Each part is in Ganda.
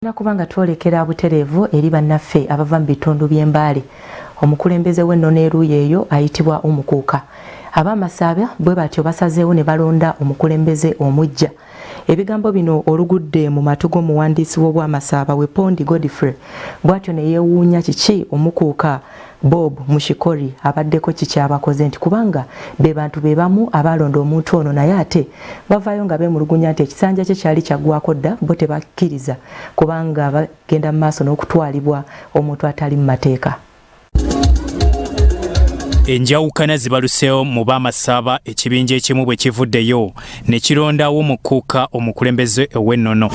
Nakubanga twolekera buterevu eri bannaffe abava mu bitundu by'Embale. Omukulembeze w'ennono eruuyi eyo ayitibwa Omukuuka. Ab'Amasaba bwe batyo basazeewo ne balonda omukulembeze omuggya. Ebigambo bino olugudde mu matu g'omuwandiisi w'Obw'Amasaba Wepondi Godfrey. Bw'atyo ne yeewuunya kiki Omukuuka Bob Mushikori abaddeko kiki abakoze nti kubanga be bantu be bamu abalonda omuntu ono naye ate bavaayo nga beemulugunya nti ekisanja kye kyali kyaggwako dda bo tebakkiriza kubanga bagenda mu maaso n'okutwalibwa omuntu atali mu mateeka. Enjawukana zibaluseewo mu b'Amasaba ekibinja ekimu bwe kivuddeyo ne kirondawo Omukuuka omukulembeze ow'ennono.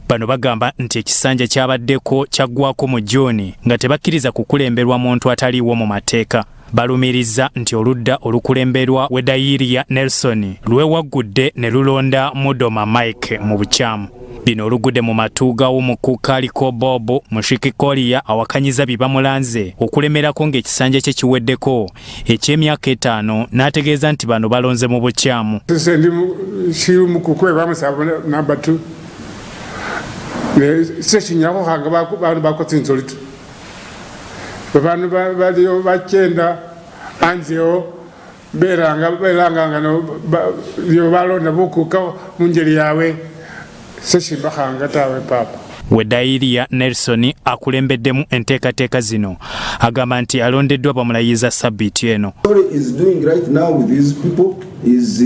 Bano bagamba nti ekisanja kyabaddeko kyaggwako mu Juni nga tebakkiriza kukulemberwa muntu ataliiwo mu mateeka. Balumiriza nti oludda olukulemberwa Wedairia Nelson lwewaggudde ne lulonda Mudoma Mike mu bukyamu. Bino olugudde mu matuuga w'Omukuuka aliko Bob Mushikikolia awakanyiza bibamulanze okulemerako ng'ekisanja kye kiweddeko eky'emyaka 5 n'ategeeza nti bano balonze mu bukyamu. Seshinyako hanga bantu bakotsinzo litu bantu baliyo bakyenda anzio belanga ngano yo balonda Bukuuka munjeri yawe seshimbahanga tawe papa. Wedairia Nelson akulembeddemu enteekateeka zino agamba nti alondeddwa bamulayiza sabbiiti eno. Is doing right now with these people is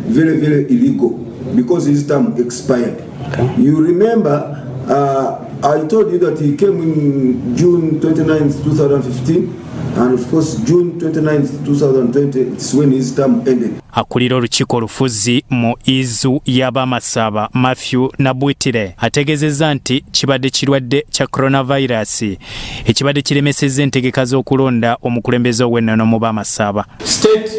very illegal because his term expired. Okay. You remember I told you that he came in June 29th, 2015, and of course June 29th, 2020 is when his term ended. Akulira olukiiko olufuzi mu izu y'Ab'Amasaba Matthew Nabwitire ategeezezza nti kibadde kirwadde kya coronavirus ekibadde kiremesezza entegeka z'okulonda omukulembeze ow'ennono mu b'Amasaba. State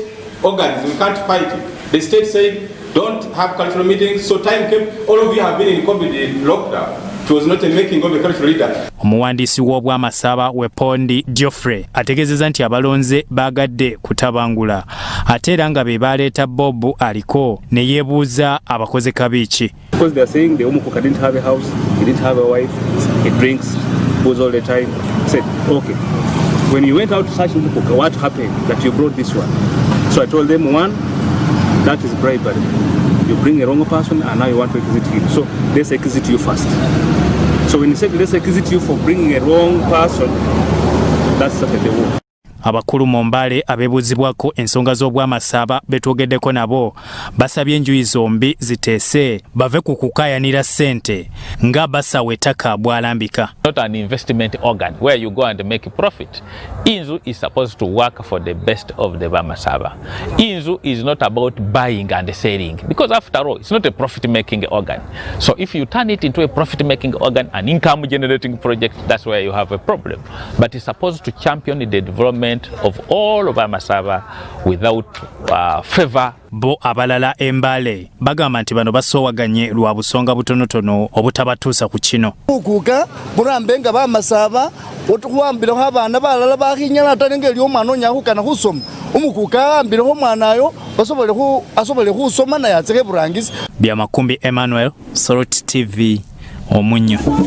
organs, we can't fight it. The state said don't have cultural meetings, so time came. All of you have been in COVID lockdown. It was not a making of a cultural leader. Omuwandiisi w'Obw'Amasaba Wepondi Godfrey ategeezezza nti abalonze baagadde kutabangula ate era nga be baleeta Bob aliko ne yeebuuza abakoze kabi ki. Because they are saying the Omukuuka didn't have a house, he didn't have a wife, he drinks booze all the time. I said, okay, when you went out to search Omukuuka, what happened that you brought this one? So I told them, one, that is bribery. You bring a wrong person and now you want to exit him. So let's exit you first. So when you say let's exit you for bringing a wrong person, that's started the war. Abakulu mu Mbale abeebuuzibwako ensonga z'Obw'Amasaba betwogeddeko nabo basabye enjuyi zombi ziteese bave ku kukaayanira ssente nga basawa ettaka bw'alambika. Not an investment organ where you go and make a profit. Inzu is supposed to work for the best of the B'Amasaba. Inzu is not about buying and selling because after all it's not a profit-making organ. So if you turn it into a profit-making organ, an income-generating project, that's where you have a problem. But it's supposed to champion the development of all of B'Amasaba without favor. Bo abalala Embale bagamba nti bano basoowaganye lwa busonga butonotono obutabatuusa ku kino. Omukuuka murambe nga B'Amasaba otukuwambireho abaana balala bahinyala atali ng'eri omwana onyahukana kusoma. Omukuuka ambireho omwana ayo asobole kusoma naye atseke burangisi. Byamakumbi Emmanuel, Soroti TV, Omunyo.